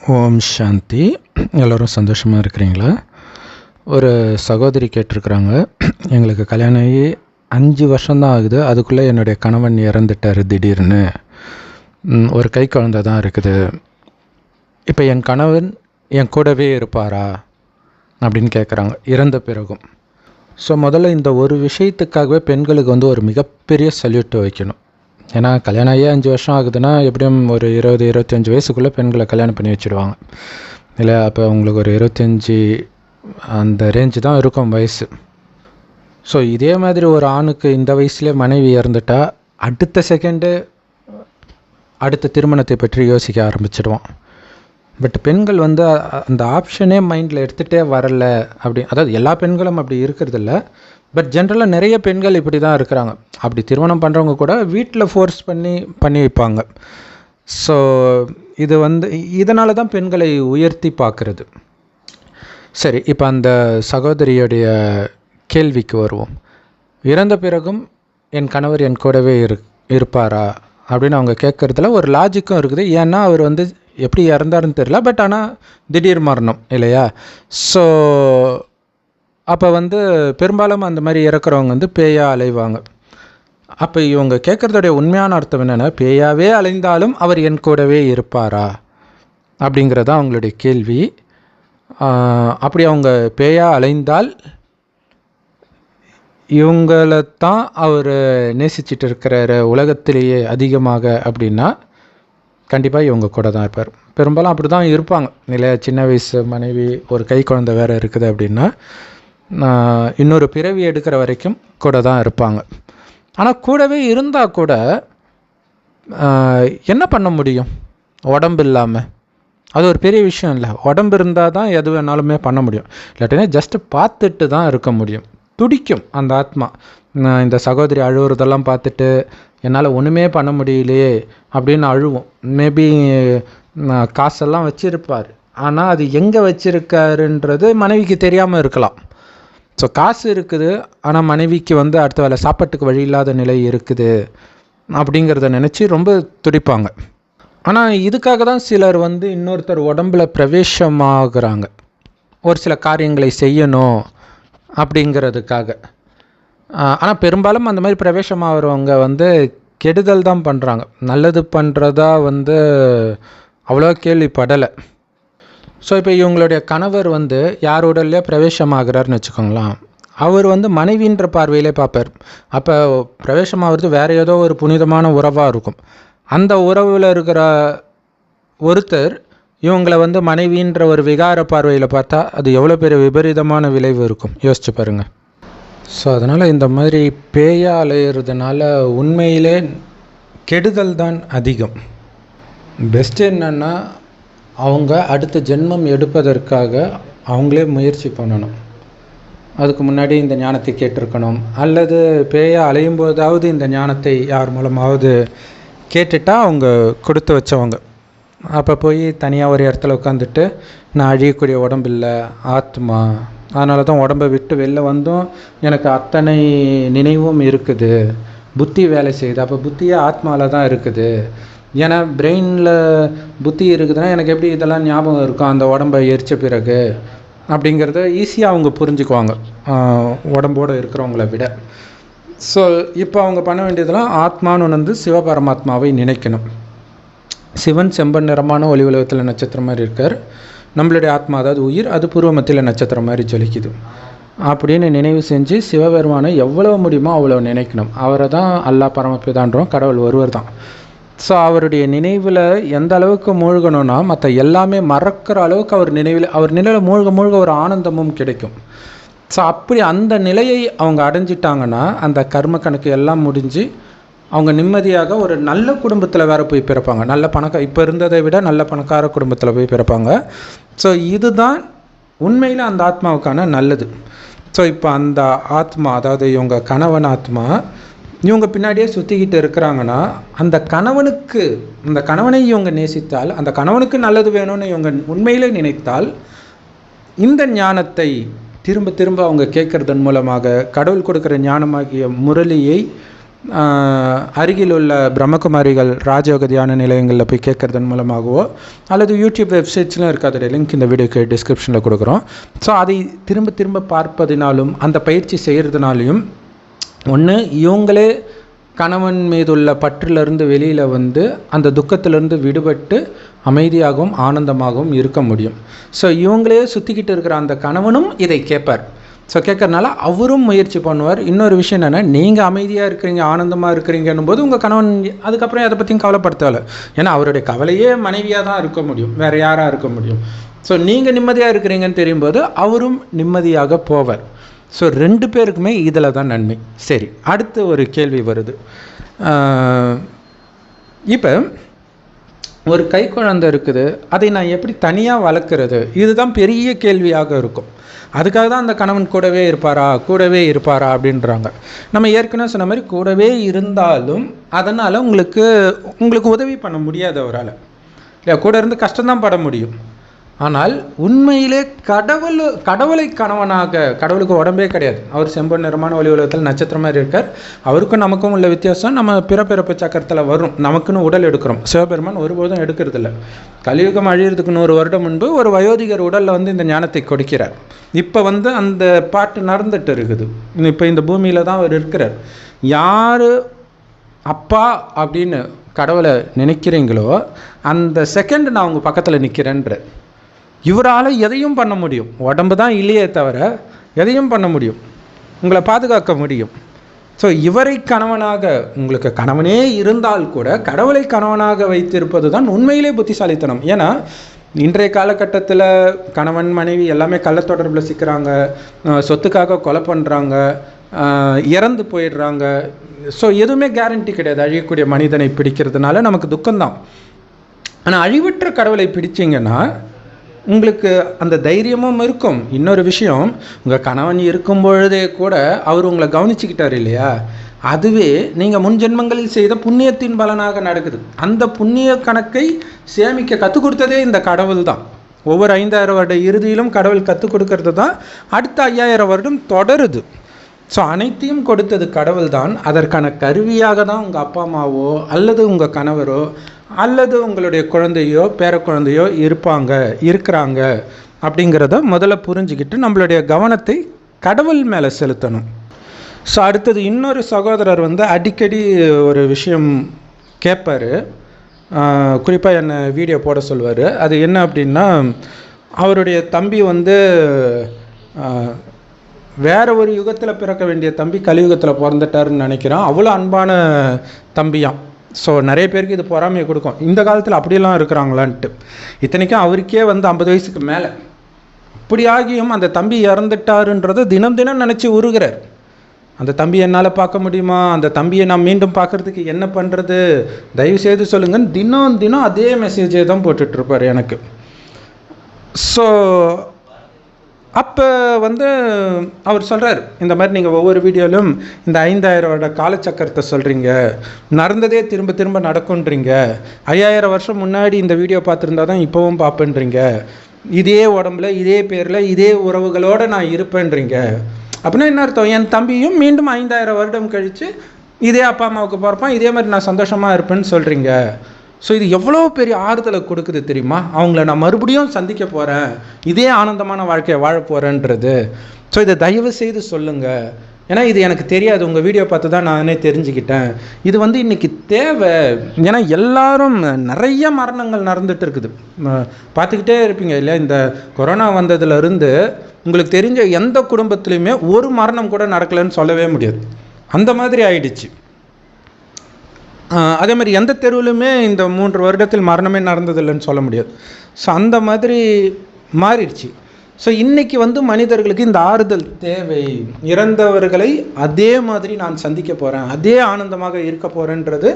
ஓம் சாந்தி. எல்லோரும் சந்தோஷமாக இருக்கிறீங்களா? ஒரு சகோதரி கேட்டிருக்கிறாங்க, எங்களுக்கு கல்யாணம் ஆகி 5 வருஷம்தான் ஆகுது, அதுக்குள்ளே என்னுடைய கணவன் இறந்துட்டார் திடீர்னு. ஒரு கை குழந்தை தான் இருக்குது. இப்போ என் கணவன் என் கூடவே இருப்பாரா அப்படின்னு கேட்குறாங்க, இறந்த பிறகும். ஸோ முதல்ல இந்த ஒரு விஷயத்துக்காகவே பெண்களுக்கு ஒரு மிகப்பெரிய சல்யூட் வைக்கணும். ஏன்னா கல்யாணம் ஆகி 5 வருஷம் ஆகுதுன்னா எப்படியும் ஒரு 20-25 வயசுக்குள்ளே பெண்களை கல்யாணம் பண்ணி வச்சுடுவாங்க இல்லை? அப்போ உங்களுக்கு ஒரு 25 அந்த ரேஞ்சு தான் இருக்கும் வயசு. ஸோ இதே மாதிரி ஒரு ஆணுக்கு இந்த வயசுலேயே மனைவி இறந்துட்டா அடுத்த செகண்டு அடுத்த திருமணத்தை பற்றி யோசிக்க ஆரம்பிச்சிடுவான். பட் பெண்கள் அந்த ஆப்ஷனே மைண்டில் எடுத்துகிட்டே வரல. அதாவது எல்லா பெண்களும் அப்படி இருக்கிறதில்ல, பட் ஜென்ரலாக நிறைய பெண்கள் இப்படி தான் இருக்கிறாங்க. அப்படி திருமணம் பண்ணுறவங்க கூட வீட்டில் ஃபோர்ஸ் பண்ணி வைப்பாங்க. ஸோ இது இதனால தான் பெண்களை உயர்த்தி பார்க்குறது. சரி, இப்போ அந்த சகோதரியுடைய கேள்விக்கு வருவோம். இறந்த பிறகும் என் கணவர் என் கூடவே இருப்பாரா அப்படின்னு அவங்க கேட்குறதுல ஒரு லாஜிக்கும் இருக்குது. ஏன்னா அவர் எப்படி இறந்தாருன்னு தெரியல, பட் ஆனால் திடீர் மரணம் இல்லையா? ஸோ அப்போ பெரும்பாலும் அந்த மாதிரி இறக்குறவங்க பேயாக அலைவாங்க. அப்போ இவங்க கேட்குறதுடைய உண்மையான அர்த்தம் என்னென்னா, பேயாவே அலைந்தாலும் அவர் என் கூடவே இருப்பாரா அப்படிங்கிறதா அவங்களுடைய கேள்வி. அப்படி அவங்க பேயாக அலைந்தால் இவங்களைத்தான் அவர் நேசிச்சிட்டு இருக்கிற உலகத்திலேயே அதிகமாக அப்படின்னா கண்டிப்பாக இவங்க கூட தான் இருப்பார். பெரும்பாலும் அப்படி தான் இருப்பாங்க இல்லையா? சின்ன வயசு மனைவி, ஒரு கை குழந்தை வேறு இருக்குது அப்படின்னா இன்னொரு பிறவி எடுக்கிற வரைக்கும் கூட தான் இருப்பாங்க. ஆனால் கூடவே இருந்தால் கூட என்ன பண்ண முடியும் உடம்பு இல்லாமல்? அது ஒரு பெரிய விஷயம் இல்லை. உடம்பு இருந்தால் தான் எது வேணாலுமே பண்ண முடியும். இல்லாட்டினா ஜஸ்ட்டு பார்த்துட்டு தான் இருக்க முடியும். துடிக்கும் அந்த ஆத்மா. இந்த சகோதரி அழுவுறதெல்லாம் பார்த்துட்டு என்னால் ஒன்றுமே பண்ண முடியலையே அப்படின்னு அழுவோம். மேபி காசெல்லாம் வச்சுருப்பார், ஆனால் அது எங்கே வச்சுருக்காருன்றது மனைவிக்கு தெரியாமல் இருக்கலாம். ஸோ காசு இருக்குது, ஆனால் மனைவிக்கு அடுத்த வேலை சாப்பாட்டுக்கு வழி இல்லாத நிலை இருக்குது அப்படிங்கிறத நினச்சி ரொம்ப துடிப்பாங்க. ஆனால் இதுக்காக தான் சிலர் இன்னொருத்தர் உடம்புல பிரவேசமாகறாங்க, ஒரு சில காரியங்களை செய்யணும் அப்படிங்கிறதுக்காக. ஆனால் பெரும்பாலும் அந்த மாதிரி பிரவேசமாகறவங்க கெடுதல் தான் பண்ணுறாங்க. நல்லது பண்ணுறதா அவ்வளோ கேள்விப்படலை. ஸோ இப்போ இவங்களுடைய கணவர் யார் உடல்லையோ பிரவேசமாகிறார்னு வச்சுக்கோங்களேன், அவர் மனைவின்ற பார்வையிலே பார்ப்பார். அப்போ பிரவேசமாகிறது வேறு ஏதோ ஒரு புனிதமான உறவாக இருக்கும். அந்த உறவில் இருக்கிற ஒருத்தர் இவங்களை மனைவின்ற ஒரு விகார பார்வையில் பார்த்தா அது எவ்வளோ பெரிய விபரீதமான விளைவு இருக்கும், யோசிச்சு பாருங்கள். ஸோ அதனால் இந்த மாதிரி பேயா அலையிறதுனால உண்மையிலே கெடுதல் தான் அதிகம். பெஸ்ட் என்னென்னா, அவங்க அடுத்த ஜென்மம் எடுப்பதற்காக அவங்களே முயற்சி பண்ணணும். அதுக்கு முன்னாடி இந்த ஞானத்தை கேட்டிருக்கணும், அல்லது பேயா அலையும் போதாவது இந்த ஞானத்தை யார் மூலமாவது கேட்டுட்டா அவங்க கொடுத்து வச்சவங்க. அப்போ போய் தனியாக ஒரு இடத்துல உட்காந்துட்டு நான் அழியக்கூடிய உடம்பு இல்லை, ஆத்மா, அதனால தான் உடம்பை விட்டு வெளில வந்தும் எனக்கு அத்தனை நினைவும் இருக்குது, புத்தி வேலை செய்யுது. அப்போ புத்தியே ஆத்மாவில் தான் இருக்குது. ஏன்னா பிரெயினில் புத்தி இருக்குதுன்னா எனக்கு எப்படி இதெல்லாம் ஞாபகம் இருக்கும் அந்த உடம்பை எரித்த பிறகு அப்படிங்கிறத ஈஸியாக அவங்க புரிஞ்சுக்குவாங்க உடம்போடு இருக்கிறவங்கள விட. ஸோ இப்போ அவங்க பண்ண வேண்டியதெல்லாம் ஆத்மானு சிவபரமாத்மாவை நினைக்கணும். சிவன் செம்பன் நிறமான ஒளி உலகத்தில் நட்சத்திரம் மாதிரி இருக்கார். நம்மளுடைய ஆத்மா, அதாவது உயிர், அது பூர்வமத்தியில் நட்சத்திரம் மாதிரி ஜொலிக்குது அப்படின்னு நினைவு செஞ்சு சிவபெருமானை எவ்வளோ முடியுமோ அவ்வளோ நினைக்கணும். அவரை தான் அல்லாஹ் பரமபிதான்றோம், கடவுள் ஒருவர் தான். ஸோ அவருடைய நினைவில் எந்த அளவுக்கு மூழ்கணும்னா மற்ற எல்லாமே மறக்கிற அளவுக்கு அவர் நினைவில் மூழ்க ஒரு ஆனந்தமும் கிடைக்கும். ஸோ அப்படி அந்த நிலையை அவங்க அடைஞ்சிட்டாங்கன்னா அந்த கர்ம கணக்கு எல்லாம் முடிஞ்சு அவங்க நிம்மதியாக ஒரு நல்ல குடும்பத்தில் வேறு போய் பிறப்பாங்க. நல்ல இப்போ இருந்ததை விட நல்ல பணக்கார குடும்பத்தில் போய் பிறப்பாங்க. ஸோ இதுதான் உண்மையில் அந்த ஆத்மாவுக்கான நல்லது. ஸோ இப்போ அந்த ஆத்மா, அதாவது இவங்க கணவன் ஆத்மா, இவங்க பின்னாடியே சுற்றிக்கிட்டு இருக்கிறாங்கன்னா அந்த கணவனை இவங்க நேசித்தால், அந்த கணவனுக்கு நல்லது வேணும்னு இவங்க உண்மையிலே நினைத்தால், இந்த ஞானத்தை திரும்ப திரும்ப அவங்க கேட்கறதன் மூலமாக கடவுள் கொடுக்குற ஞானமாகிய முரளியை அருகில் உள்ள பிரம்மகுமாரிகள் ராஜயோக தியான நிலையங்களில் போய் கேட்குறதன் மூலமாகவோ அல்லது யூடியூப் வெப்சைட்ஸ்லாம் இருக்குது, அதோடைய லிங்க் இந்த வீடியோக்கு டிஸ்கிரிப்ஷனில் கொடுக்குறோம். ஸோ அதை திரும்ப திரும்ப பார்ப்பதினாலும் அந்த பயிற்சி செய்கிறதுனாலையும் ஒன்று இவங்களே கணவன் மீதுள்ள பற்றிலிருந்து வெளியில் வந்து அந்த துக்கத்திலிருந்து விடுபட்டு அமைதியாகவும் ஆனந்தமாகவும் இருக்க முடியும். ஸோ இவங்களே சுற்றிக்கிட்டு இருக்கிற அந்த கணவனும் இதை கேட்பார். ஸோ கேட்கறதுனால அவரும் முயற்சி பண்ணுவார். இன்னொரு விஷயம் என்னென்னா, நீங்கள் அமைதியாக இருக்கிறீங்க, ஆனந்தமாக இருக்கிறீங்கன்னும் போது உங்கள் கணவன் அதுக்கப்புறம் அதை பற்றியும் கவலைப்படுத்தலை. ஏன்னா அவருடைய கவலையே மனைவியாக தான் இருக்க முடியும், வேறு யாராக இருக்க முடியும். ஸோ நீங்கள் நிம்மதியாக இருக்கிறீங்கன்னு தெரியும்போது அவரும் நிம்மதியாக போவார். ஸோ 2 பேருக்குமே இதில் தான் நன்மை. சரி, அடுத்து ஒரு கேள்வி வருது. இப்போ ஒரு கை குழந்தை இருக்குது, அதை நான் எப்படி தனியாக வளர்க்குறது? இதுதான் பெரிய கேள்வியாக இருக்கும். அதுக்காக தான் அந்த கணவன் கூடவே இருப்பாரா அப்படின்றாங்க. நம்ம ஏற்கனவே சொன்ன மாதிரி கூடவே இருந்தாலும் அதனால் உங்களுக்கு உதவி பண்ண முடியாது அவரால். இல்லையா, கூட இருந்து கஷ்டம்தான் பட முடியும். ஆனால் உண்மையிலே கடவுளை கணவனாக, கடவுளுக்கு உடம்பே கிடையாது, அவர் செம்பொன் நிறமான ஒளி உலகத்தில் நட்சத்திரம் மாதிரி இருக்கார். அவருக்கும் நமக்கும் உள்ள வித்தியாசம் நம்ம பிறப்பு சக்கரத்தில் வரும், நமக்குன்னு உடல் எடுக்கிறோம். சிவபெருமான் ஒருபோதும் எடுக்கிறதில்ல. கலியுகம் அழியிறதுக்கு 100 வருடம் முன்பு ஒரு வயோதிகர் உடலில் வந்து இந்த ஞானத்தை கொடுக்கிறார். இப்போ வந்து அந்த பாட்டு நடந்துட்டு இருக்குது. இப்போ இந்த பூமியில் தான் அவர் இருக்கிறார். யார் அப்பா அப்படின்னு கடவுளை நினைக்கிறீங்களோ அந்த செகண்ட் நான் உங்கள் பக்கத்தில் நிற்கிறேன்ற. இவரால் எதையும் பண்ண முடியும், உடம்பு தான் இல்லையே தவிர எதையும் பண்ண முடியும், உங்களை பாதுகாக்க முடியும். ஸோ இவரை கணவனாக, உங்களுக்கு கணவனே இருந்தால் கூட கடவுளை கணவனாக வைத்திருப்பது தான் உண்மையிலே புத்திசாலித்தனம். ஏன்னா இன்றைய காலகட்டத்தில் கணவன் மனைவி எல்லாமே கள்ளத்தொடர்பில் சிக்கிறாங்க, சொத்துக்காக கொலை பண்ணுறாங்க, இறந்து போயிடுறாங்க. ஸோ எதுவுமே கேரண்டி கிடையாது. அழியக்கூடிய மனிதனை பிடிக்கிறதுனால நமக்கு துக்கம்தான். ஆனால் அழிவற்ற கடவுளை பிடிச்சிங்கன்னா உங்களுக்கு அந்த தைரியமும் இருக்கும். இன்னொரு விஷயம், உங்கள் கணவன் இருக்கும் பொழுதே கூட அவர் உங்களை கவனிச்சுக்கிட்டார் இல்லையா, அதுவே நீங்கள் முன் ஜென்மங்களில் செய்த புண்ணியத்தின் பலனாக நடக்குது. அந்த புண்ணிய கணக்கை சேமிக்க கற்றுக் கொடுத்ததே இந்த கடவுள் தான். ஒவ்வொரு 5000 வருட இறுதியிலும் கடவுள் கற்றுக் கொடுக்கறது தான் அடுத்த 5000 வருடம் தொடருது. ஸோ அனைத்தையும் கொடுத்தது கடவுள் தான். அதற்கான கருவியாக தான் உங்கள் அப்பா அம்மாவோ அல்லது உங்கள் கணவரோ அல்லது உங்களுடைய குழந்தையோ பேரக்குழந்தையோ இருக்கிறாங்க அப்படிங்கிறத முதல்ல புரிஞ்சுக்கிட்டு நம்மளுடைய கவனத்தை கடவுள் மேலே செலுத்தணும். ஸோ அடுத்தது இன்னொரு சகோதரர் வந்து அடிக்கடி ஒரு விஷயம் கேட்பார், குறிப்பாக என்னை வீடியோ போட சொல்வார். அது என்ன அப்படின்னா, அவருடைய தம்பி வந்து வேற ஒரு யுகத்தில் பிறக்க வேண்டிய தம்பி கலியுகத்தில் பிறந்துட்டாருன்னு நினைக்கிறான். அவ்வளோ அன்பான தம்பியாம். ஸோ நிறைய பேருக்கு இது பொறாமையை கொடுக்கும், இந்த காலத்தில் அப்படியெல்லாம் இருக்கிறாங்களான்ட்டு. இத்தனைக்கும் அவருக்கே வந்து 50 வயசுக்கு மேலே. அப்படி ஆகியும் அந்த தம்பி இறந்துட்டாருன்றதை தினம் தினம் நினச்சி உருகிறார். அந்த தம்பியை என்னால் பார்க்க முடியுமா, அந்த தம்பியை நான் மீண்டும் பார்க்குறதுக்கு என்ன பண்ணுறது, தயவுசெய்து சொல்லுங்கன்னு தினம் தினம் அதே மெசேஜே தான் போட்டுட்ருப்பார் எனக்கு. ஸோ அப்போ வந்து அவர் சொல்கிறார், இந்த மாதிரி நீங்கள் ஒவ்வொரு வீடியோவிலும் இந்த 5000 வருட காலச்சக்கரத்தை சொல்கிறீங்க, நடந்ததே திரும்ப திரும்ப நடக்கும்ன்றீங்க, 5000 வருஷம் முன்னாடி இந்த வீடியோ பார்த்துருந்தா தான் இப்போவும் பார்ப்பேன்றீங்க, இதே உடம்புல இதே பேரில் இதே உறவுகளோடு நான் இருப்பேன்றீங்க. அப்படின்னா என்ன அர்த்தம், என் தம்பியும் மீண்டும் 5000 வருடம் கழித்து இதே அப்பா அம்மாவுக்கு பிறப்பான், இதே மாதிரி நான் சந்தோஷமாக இருப்பேன்னு சொல்கிறீங்க. ஸோ இது எவ்வளோ பெரிய ஆறுதலை கொடுக்குது தெரியுமா, அவங்கள நான் மறுபடியும் சந்திக்க போகிறேன், இதே ஆனந்தமான வாழ்க்கையை வாழ போகிறேன்றது. ஸோ இதை தயவு செய்து சொல்லுங்கள், ஏன்னா இது எனக்கு தெரியாது, உங்கள் வீடியோ பார்த்து தான் நானே தெரிஞ்சுக்கிட்டேன். இது வந்து இன்றைக்கி தேவை. ஏன்னா எல்லாரும் நிறைய மரணங்கள் நடந்துகிட்டு இருக்குது, பார்த்துக்கிட்டே இருப்பீங்க இல்லையா. இந்த கொரோனா வந்ததுலேருந்து உங்களுக்கு தெரிஞ்ச எந்த குடும்பத்துலேயுமே ஒரு மரணம் கூட நடக்கலைன்னு சொல்லவே முடியாது, அந்த மாதிரி ஆயிடுச்சு. அதே மாதிரி எந்த தெருவிலுமே இந்த 3 வருடத்தில் மரணமே நடந்ததில்லைன்னு சொல்ல முடியாது. ஸோ அந்த மாதிரி மாறிடுச்சு. ஸோ இன்றைக்கி வந்து மனிதர்களுக்கு இந்த ஆறுதல் தேவை. இறந்தவர்களை அதே மாதிரி நான் சந்திக்க போகிறேன், அதே ஆனந்தமாக இருக்க போகிறேன்றது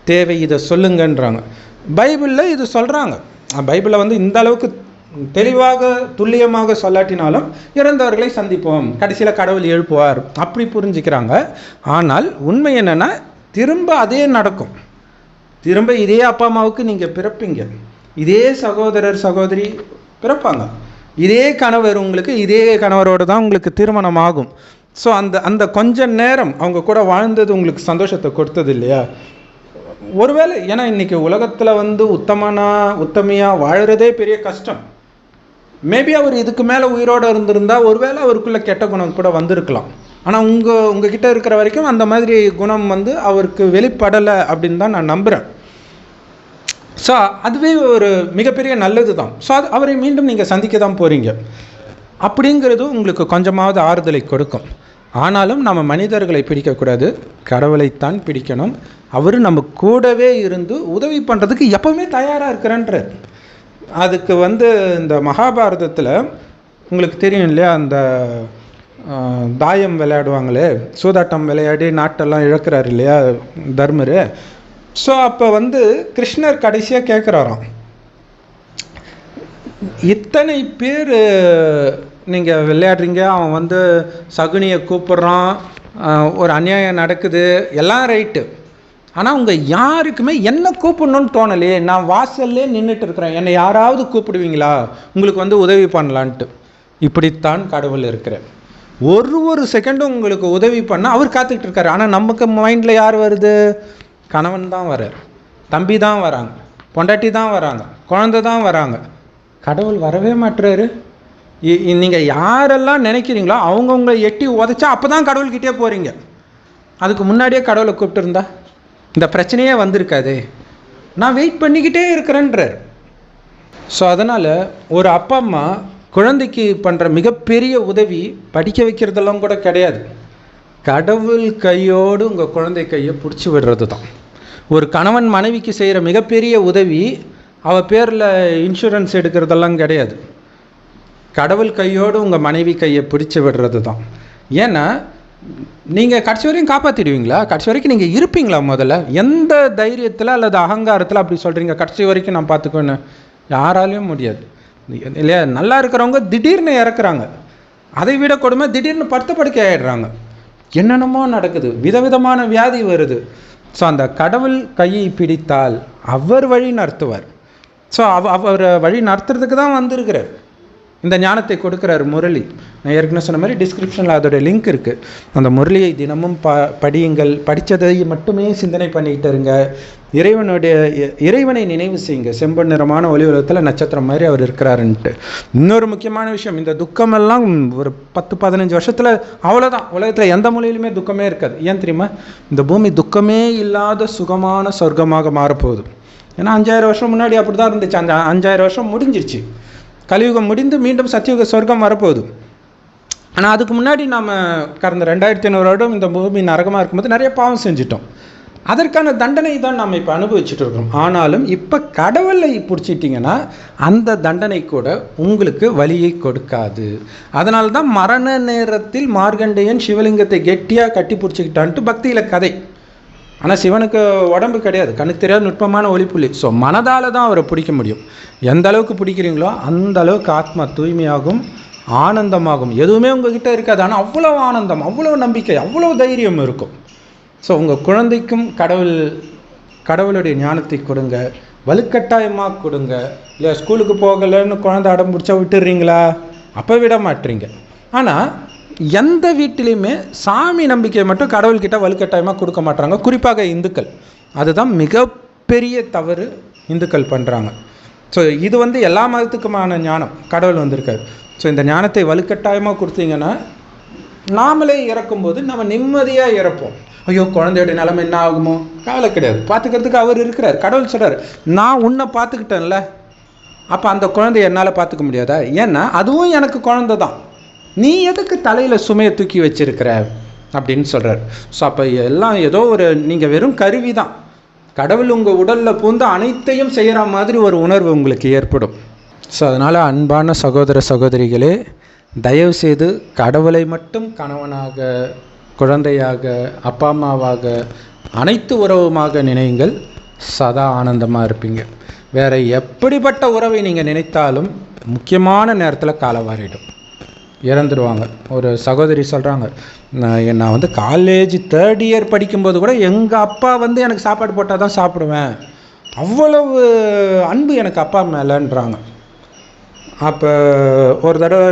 தேவை, இதை சொல்லுங்கன்றாங்க. பைபிளில் இது சொல்கிறாங்க. பைபிளில் வந்து இந்த அளவுக்கு தெளிவாக துல்லியமாக சொல்லாட்டினாலும் இறந்தவர்களை சந்திப்போம், கடைசியில் கடவுள் எழுப்புவார், அப்படி புரிஞ்சுக்கிறாங்க. ஆனால் உண்மை என்னென்னா, திரும்ப அதே நடக்கும். திரும்ப இதே அப்பா அம்மாவுக்கு நீங்கள் பிறப்பீங்க, இதே சகோதரர் சகோதரி பிறப்பாங்க, இதே கணவர், உங்களுக்கு இதே கணவரோடு தான் உங்களுக்கு திருமணம் ஆகும். ஸோ அந்த அந்த கொஞ்ச நேரம் அவங்க கூட வாழ்ந்தது உங்களுக்கு சந்தோஷத்தை கொடுத்தது இல்லையா? ஒருவேளை ஏன்னா இன்றைக்கி உலகத்தில் வந்து உத்தமையாக வாழறதே பெரிய கஷ்டம். மேபி அவர் இதுக்கு மேலே உயிரோடு இருந்திருந்தால் ஒருவேளை அவருக்குள்ளே கெட்ட குணம் கூட வந்திருக்கலாம். ஆனால் உங்ககிட்ட இருக்கிற வரைக்கும் அந்த மாதிரி குணம் வந்து அவருக்கு வெளிப்படலை அப்படின்னு தான் நான் நம்புகிறேன். ஸோ அதுவே ஒரு மிகப்பெரிய நல்லது தான். ஸோ அவரை மீண்டும் நீங்கள் சந்திக்க தான் போகிறீங்க அப்படிங்கிறது உங்களுக்கு கொஞ்சமாவது ஆறுதலை கொடுக்கும். ஆனாலும் நம்ம மனிதர்களை பிடிக்கக்கூடாது, கடவுளைத்தான் பிடிக்கணும். அவர் நம்ம கூடவே இருந்து உதவி பண்ணுறதுக்கு எப்போவுமே தயாராக இருக்கிறேன்றார். அதுக்கு வந்து இந்த மகாபாரதத்தில் உங்களுக்கு தெரியும் இல்லையா, அந்த தாயம் விளையாடுவாங்களே, சூதாட்டம் விளையாடி நாட்டெல்லாம் இழக்கிறார் இல்லையா தர்மர். ஸோ அப்போ வந்து கிருஷ்ணர் கடைசியாக கேட்குறாராம், இத்தனை பேர் நீங்கள் விளையாடுறீங்க, அவன் வந்து சகுனியை கூப்பிட்றான், ஒரு அநியாயம் நடக்குது, எல்லாம் ரைட்டு, ஆனால் உங்கள் யாருக்குமே என்ன கூப்பிடணும்னு தோணலையே, நான் வாசல்லே நின்றுட்டு இருக்கிறேன், என்னை யாராவது கூப்பிடுவீங்களா உங்களுக்கு வந்து உதவி பண்ணலான்ட்டு. இப்படித்தான் கடவுள் இருக்கிறார். ஒரு செகண்டும் உங்களுக்கு உதவி பண்ண அவர் காத்துக்கிட்டு இருக்காரு. ஆனால் நமக்கு மைண்டில் யார் வருது? கணவன் தான் வர்றார், தம்பி தான் வராங்க, பொண்டாட்டி தான் வராங்க, குழந்தை தான் வராங்க. கடவுள் வரவே மாட்டுறாரு. நீங்கள் யாரெல்லாம் நினைக்கிறீங்களோ அவங்கவுங்க எட்டி உதைச்சா அப்போ தான் கடவுள்கிட்டே போகிறீங்க. அதுக்கு முன்னாடியே கடவுளை கூப்பிட்டுருந்தா இந்த பிரச்சனையே வந்திருக்காது. நான் வெயிட் பண்ணிக்கிட்டே இருக்கிறேன்றார். ஸோ அதனால் ஒரு அப்பா அம்மா குழந்தைக்கு பண்ணுற மிகப்பெரிய உதவி படிக்க வைக்கிறதெல்லாம் கூட கிடையாது, கடவுள் கையோடு உங்கள் குழந்தை கையை பிடிச்சி விடுறது தான். ஒரு கணவன் மனைவிக்கு செய்கிற மிகப்பெரிய உதவி அவள் பேரில் இன்சூரன்ஸ் எடுக்கிறதெல்லாம் கிடையாது, கடவுள் கையோடு உங்கள் மனைவி கையை பிடிச்சி விடுறது தான். ஏன்னா நீங்கள் கடைசி வரைக்கும் காப்பாற்றிடுவீங்களா? கடைசி வரைக்கும் நீங்கள் இருப்பீங்களா? முதல்ல எந்த தைரியத்தில் அல்லது அகங்காரத்தில் அப்படி சொல்கிறீங்க கடைசி வரைக்கும் நான் பார்த்துக்கோன்னு? யாராலையும் முடியாது இல்லையா? நல்லா இருக்கிறவங்க திடீர்னு இறக்குறாங்க, அதை விட கொடுமை திடீர்னு படுக்கை ஆகிடுறாங்க, என்னென்னமோ நடக்குது, விதவிதமான வியாதி வருது. ஸோ அந்த கடவுள் கையை பிடித்தால் அவர் வழி நடத்துவார். ஸோ அவர் வழி நடத்துறதுக்கு தான் வந்திருக்கிறார், இந்த ஞானத்தை கொடுக்குறார் முரளி. நான் ஏற்கனவே சொன்ன மாதிரி டிஸ்கிரிப்ஷனில் அதோடைய லிங்க் இருக்குது. அந்த முரளியை தினமும் படியுங்கள், படித்ததை மட்டுமே சிந்தனை பண்ணிக்கிட்டு இருங்க, இறைவனை நினைவு செய்யுங்க. செம்பன் நிறமான ஒளி உலகத்தில் நட்சத்திரம் மாதிரி அவர் இருக்கிறாருன்ட்டு. இன்னொரு முக்கியமான விஷயம், இந்த துக்கமெல்லாம் ஒரு 10-15 வருஷத்தில் அவ்வளோதான், உலகத்தில் எந்த மூலையிலுமே துக்கமே இருக்காது. ஏன் தெரியுமா? இந்த பூமி துக்கமே இல்லாத சுகமான சொர்க்கமாக மாறப்போகுது. ஏன்னா 5000 வருஷம் முன்னாடி அப்படி தான் இருந்துச்சு. அந்த 5000 வருஷம் முடிஞ்சிருச்சு, கலியுகம் முடிந்து மீண்டும் சத்தியுக சொர்க்கம் வரப்போகுது. ஆனால் அதுக்கு முன்னாடி நாம் கடந்த 2500 வருடம் இந்த பூமி நரகமாக இருக்கும்போது நிறைய பாவம் செஞ்சிட்டோம். அதற்கான தண்டனை தான் நாம் இப்போ அனுபவிச்சுட்டு இருக்கோம். ஆனாலும் இப்போ கடவுளை பிடிச்சிட்டிங்கன்னா அந்த தண்டனை கூட உங்களுக்கு வலியை கொடுக்காது. அதனால தான் மரண நேரத்தில் மார்கண்டேயன் சிவலிங்கத்தை கெட்டியாக கட்டி பிடிச்சிக்கிட்டான்ட்டு பக்தியில் கதை. ஆனால் சிவனுக்கு உடம்பு கிடையாது, கண்ணுக்கு தெரியாத நுட்பமான ஒளிப்புள்ளி. ஸோ மனதால் தான் அவரை பிடிக்க முடியும். எந்த அளவுக்கு பிடிக்கிறீங்களோ அந்த அளவுக்கு ஆத்மா தூய்மையாகும், ஆனந்தமாகும். எதுவுமே உங்ககிட்ட இருக்காது, ஆனால் அவ்வளோ ஆனந்தம், அவ்வளோ நம்பிக்கை, அவ்வளோ தைரியம் இருக்கும். ஸோ உங்கள் குழந்தைக்கும் கடவுளுடைய ஞானத்தை கொடுங்க, வலுக்கட்டாயமாக கொடுங்க. இல்லை ஸ்கூலுக்கு போகலைன்னு குழந்தை அடம் பிடிச்சா விட்டுடுறீங்களா? அப்போ விட மாட்டீங்க. ஆனால் எந்த வீட்டிலையுமே சாமி நம்பிக்கையை மட்டும் கடவுள்கிட்ட வலுக்கட்டாயமாக கொடுக்க மாட்டாங்க, குறிப்பாக இந்துக்கள். அதுதான் மிகப்பெரிய தவறு இந்துக்கள் பண்ணுறாங்க. ஸோ இது வந்து எல்லா மதத்துக்குமான ஞானம், கடவுள் வந்திருக்காரு. ஸோ இந்த ஞானத்தை வலுக்கட்டாயமாக கொடுத்தீங்கன்னா நாமளே இறக்கும்போது நம்ம நிம்மதியாக இறப்போம். ஐயோ குழந்தையோட நிலைமை என்ன ஆகுமோ? கவலை கிடையாது, பார்த்துக்கிறதுக்கு அவர் இருக்கிறார். கடவுள் சொல்கிறார், நான் உன்னை பார்த்துக்கிட்டேன்ல, அப்போ அந்த குழந்தைய என்னால் பார்த்துக்க முடியாதா? ஏன்னா அதுவும் எனக்கு குழந்தை தான், நீ எதுக்கு தலையில் சுமையை தூக்கி வச்சிருக்கிற அப்படின்னு சொல்கிறார். ஸோ அப்போ எல்லாம் ஏதோ ஒரு நீங்கள் வெறும் கருவி தான். கடவுள் உங்கள் உடலில் பூந்து அனைத்தையும் செய்கிற மாதிரி ஒரு உணர்வு உங்களுக்கு ஏற்படும். ஸோ அதனால் அன்பான சகோதர சகோதரிகளே, தயவுசெய்து கடவுளை மட்டும் கணவனாக, குழந்தையாக, அப்பா அம்மாவாக, அனைத்து உறவுமாக நினையுங்கள், சதா ஆனந்தமாக இருப்பீங்க. வேறு எப்படிப்பட்ட உறவை நீங்கள் நினைத்தாலும் முக்கியமான நேரத்தில் காலவாரிடும், இறந்துடுவாங்க. ஒரு சகோதரி சொல்கிறாங்க, நான் வந்து காலேஜ் 3rd இயர் படிக்கும்போது கூட எங்கள் அப்பா வந்து எனக்கு சாப்பாடு போட்டால் தான் சாப்பிடுவேன், அவ்வளவு அன்பு எனக்கு அப்பா மேலேன்றாங்க. அப்போ ஒரு தடவை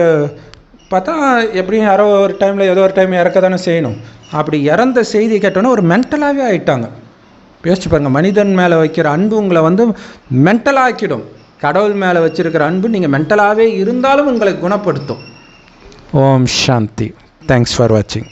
பார்த்தா எப்படியும் யாரோ ஒரு டைமில் ஏதோ ஒரு டைம் இறக்க தானே செய்யணும். அப்படி இறந்த செய்தி கேட்டோன்னே ஒரு மென்டலாகவே ஆகிட்டாங்க. யோசிச்சு பாருங்கள், மனிதன் மேலே வைக்கிற அன்பு உங்களை வந்து மென்டலாக்கிடும். கடவுள் மேலே வச்சுருக்கிற அன்பு நீங்கள் மென்டலாகவே இருந்தாலும் உங்களை குணப்படுத்தும். ஓம் சாந்தி. தேங்க்ஸ் ஃபார் வாட்சிங்.